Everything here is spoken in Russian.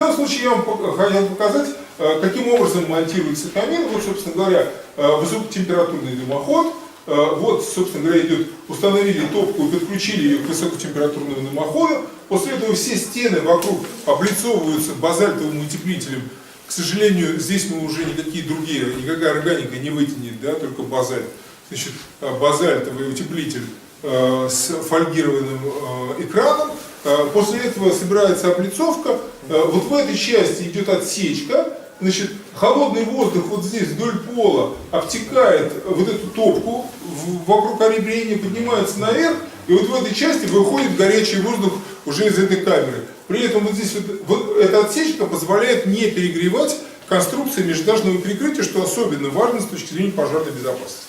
В данном случае я вам хотел показать, каким образом монтируется камин. Вот, собственно говоря, высокотемпературный дымоход. Вот, собственно говоря, идет, установили топку и подключили ее к высокотемпературному дымоходу. После этого все стены вокруг облицовываются базальтовым утеплителем. К сожалению, здесь мы уже никакая органика не вытянет, да, только базальт. Значит, базальтовый утеплитель с фольгированным экраном. После этого собирается облицовка. Вот в этой части идет отсечка. Значит, холодный воздух вот здесь вдоль пола обтекает вот эту топку вокруг оребрения, поднимается наверх, и вот в этой части выходит горячий воздух уже из этой камеры. При этом вот здесь вот эта отсечка позволяет не перегревать конструкции межэтажного перекрытия, что особенно важно с точки зрения пожарной безопасности.